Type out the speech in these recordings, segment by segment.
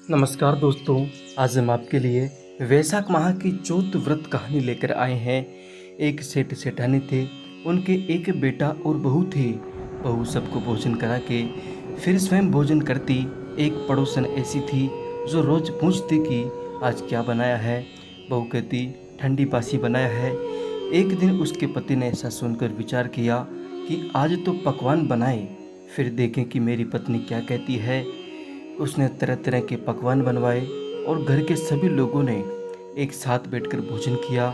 नमस्कार दोस्तों, आज हम आपके लिए वैशाख माह की चौथ व्रत कहानी लेकर आए हैं। एक सेठ सेठानी थे, उनके एक बेटा और बहू थे। बहू सबको भोजन करा के फिर स्वयं भोजन करती। एक पड़ोसन ऐसी थी जो रोज पूछती कि आज क्या बनाया है। बहू कहती ठंडी बासी बनाया है। एक दिन उसके पति ने ऐसा सुनकर विचार किया कि आज तो पकवान बनाए, फिर देखें कि मेरी पत्नी क्या कहती है। उसने तरह तरह के पकवान बनवाए और घर के सभी लोगों ने एक साथ बैठकर भोजन किया।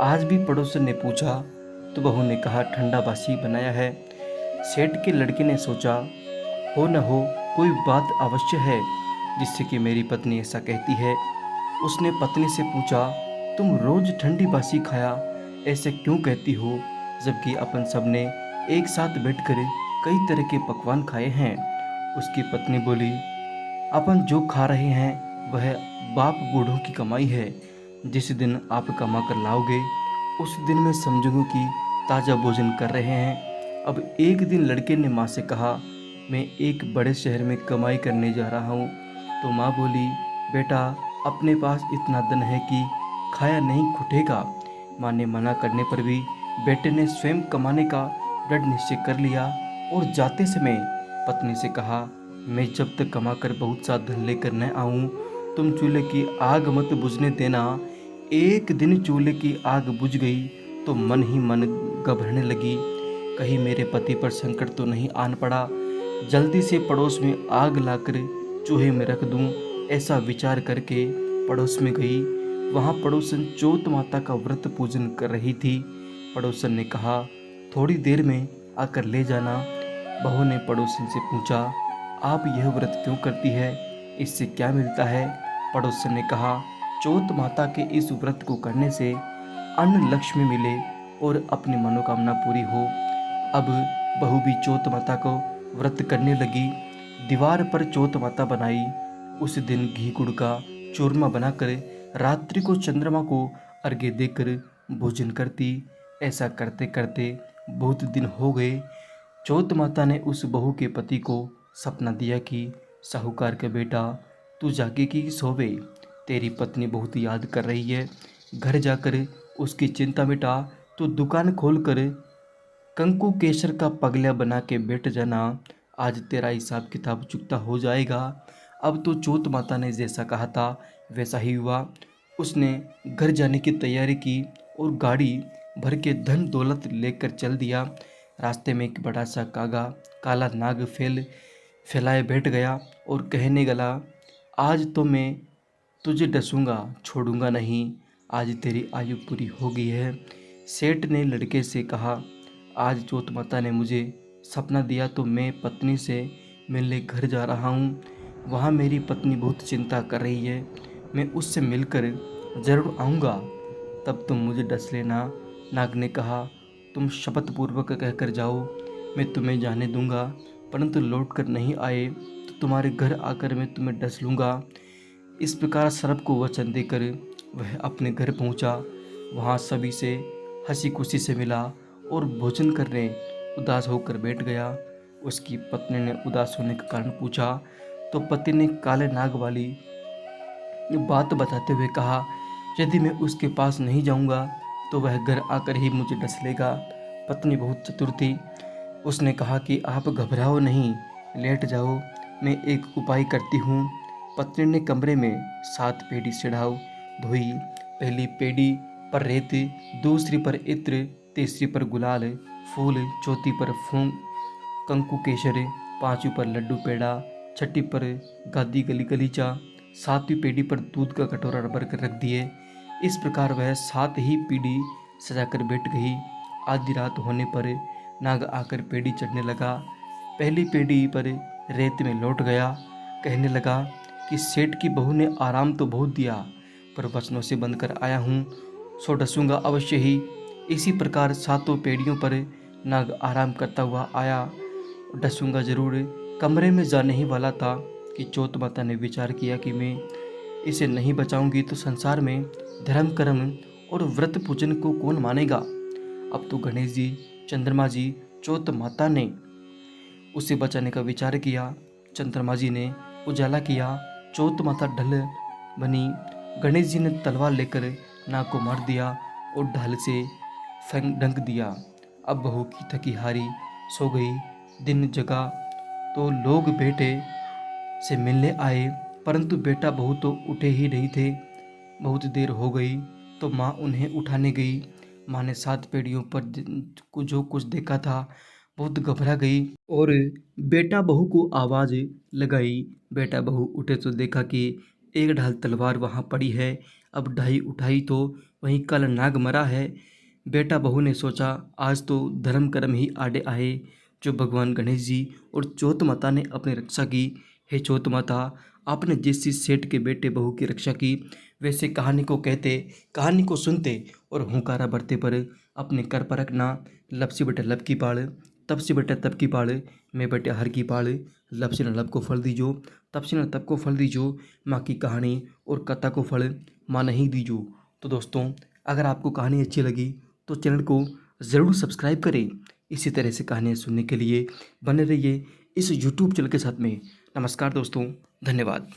आज भी पड़ोसन ने पूछा तो बहू ने कहा ठंडा बासी बनाया है। सेठ के लड़के ने सोचा हो न हो कोई बात अवश्य है जिससे कि मेरी पत्नी ऐसा कहती है। उसने पत्नी से पूछा तुम रोज ठंडी बासी खाया ऐसे क्यों कहती हो, जबकि अपन सबने एक साथ बैठकर कई तरह के पकवान खाए हैं। उसकी पत्नी बोली अपन जो खा रहे हैं वह बाप बूढ़ों की कमाई है। जिस दिन आप कमा कर लाओगे उस दिन मैं समझूंगा कि ताज़ा भोजन कर रहे हैं। अब एक दिन लड़के ने माँ से कहा मैं एक बड़े शहर में कमाई करने जा रहा हूँ। तो माँ बोली बेटा अपने पास इतना धन है कि खाया नहीं खुटेगा। माँ ने मना करने पर भी बेटे ने स्वयं कमाने का दृढ़ निश्चय कर लिया और जाते समय पत्नी से कहा मैं जब तक कमा कर बहुत सा धन लेकर न आऊं तुम चूल्हे की आग मत बुझने देना। एक दिन चूल्हे की आग बुझ गई तो मन ही मन घबराने लगी, कहीं मेरे पति पर संकट तो नहीं आन पड़ा। जल्दी से पड़ोस में आग लाकर चूल्हे में रख दूं, ऐसा विचार करके पड़ोस में गई। वहाँ पड़ोसन चौथ माता का व्रत पूजन कर रही थी। पड़ोसन ने कहा थोड़ी देर में आकर ले जाना। बहू ने पड़ोसन से पूछा आप यह व्रत क्यों करती है, इससे क्या मिलता है। पड़ोसन ने कहा चौथ माता के इस व्रत को करने से अन्न लक्ष्मी मिले और अपनी मनोकामना पूरी हो। अब बहू भी चौथ माता को व्रत करने लगी। दीवार पर चौथ माता बनाई। उस दिन घी गुड़ का चूरमा बनाकर रात्रि को चंद्रमा को अर्घ्य देकर भोजन करती। ऐसा करते करते बहुत दिन हो गए। चौथ माता ने उस बहू के पति को सपना दिया कि साहूकार का बेटा तू जागे कि सोवे, तेरी पत्नी बहुत याद कर रही है। घर जाकर उसकी चिंता मिटा, तू दुकान खोलकर कंकु केसर का पगला बना के बैठ जाना। आज तेरा हिसाब किताब चुकता हो जाएगा। अब तो चौथ माता ने जैसा कहा था वैसा ही हुआ। उसने घर जाने की तैयारी की और गाड़ी भर के धन दौलत लेकर चल दिया। रास्ते में एक बड़ा सा काला नाग फैलाए बैठ गया और कहने लगा आज तो मैं तुझे डसूंगा छोड़ूंगा नहीं, आज तेरी आयु पूरी हो गई है। सेठ ने लड़के से कहा आज चौथ माता ने मुझे सपना दिया तो मैं पत्नी से मिलने घर जा रहा हूँ। वहाँ मेरी पत्नी बहुत चिंता कर रही है, मैं उससे मिलकर ज़रूर आऊँगा, तब तुम मुझे डस लेना। नाग ने कहा तुम शपथ पूर्वक कहकर जाओ मैं तुम्हें जाने दूंगा, परंतु लौट कर नहीं आए तो तुम्हारे घर आकर मैं तुम्हें डस लूँगा। इस प्रकार सर्प को वचन देकर वह अपने घर पहुँचा। वहाँ सभी से हंसी खुशी से मिला और भोजन करने उदास होकर बैठ गया। उसकी पत्नी ने उदास होने का कारण पूछा तो पति ने काले नाग वाली बात बताते हुए कहा यदि मैं उसके पास नहीं जाऊंगा तो वह घर आकर ही मुझे डस लेगा। पत्नी बहुत चतुर थी। उसने कहा कि आप घबराओ नहीं, लेट जाओ, मैं एक उपाय करती हूँ। पत्नी ने कमरे में 7 पेड़ी चढ़ाव धोई। पहली पेड़ी पर रेत, दूसरी पर इत्र, तीसरी पर गुलाल फूल, चौथी पर फूंग कंकु केसर, पांचवी पर लड्डू पेड़ा, छठी पर गादी गलीचा, 7वीं पेड़ी पर दूध का कटोरा भर कर रख दिए। इस प्रकार वह 7 ही पीढ़ी सजाकर बैठ गई। आधी रात होने पर नाग आकर पेड़ी चढ़ने लगा। पहली पेड़ी पर रेत में लौट गया। कहने लगा कि सेठ की बहू ने आराम तो बहुत दिया पर वचनों से बंध कर आया हूँ, सो डसूंगा अवश्य ही। इसी प्रकार 7 पेड़ियों पर नाग आराम करता हुआ आया, डसूंगा जरूर। कमरे में जाने ही वाला था कि चौथ माता ने विचार किया कि मैं इसे नहीं बचाऊंगी तो संसार में धर्म कर्म और व्रत पूजन को कौन मानेगा। अब तो गणेश जी, चंद्रमा जी, चौथ माता ने उसे बचाने का विचार किया। चंद्रमा जी ने उजाला किया चौथ माता ढल बनी। गणेश जी ने तलवार लेकर नाग को मार दिया और ढाल से फेंक डंक दिया। अब बहू की थकी हारी सो गई। दिन जगा तो लोग बेटे से मिलने आए, परंतु बेटा बहू तो उठे ही नहीं थे। बहुत देर हो गई तो माँ उन्हें उठाने गई। माँ ने 7 पेड़ियों पर जो कुछ देखा था बहुत घबरा गई और बेटा बहू को आवाज़ लगाई। बेटा बहू उठे तो देखा कि एक ढाल तलवार वहाँ पड़ी है। अब ढाई उठाई तो वहीं कल नाग मरा है। बेटा बहू ने सोचा आज तो धर्म कर्म ही आड़े आए, जो भगवान गणेश जी और चौथ माता ने अपनी रक्षा की। हे चौथ माता, आपने जिस चीज सेठ के बेटे बहू की रक्षा की, वैसे कहानी को कहते, कहानी को सुनते और हुंकारा भरते पर अपने कर पर रखना। लब से बेटे लब की पाड़, तब से बेटे तब की पाड़, मैं बेटे हर की पाड़। लब से न लब को फल दीजो, तब से न तब को फल दीजो। माँ की कहानी और कथा को फल माँ नहीं दीजो। तो दोस्तों, अगर आपको कहानी अच्छी लगी तो चैनल को ज़रूर सब्सक्राइब करें। इसी तरह से कहानियाँ सुनने के लिए बने रहिए इस यूट्यूब चैनल के साथ में। नमस्कार दोस्तों, धन्यवाद।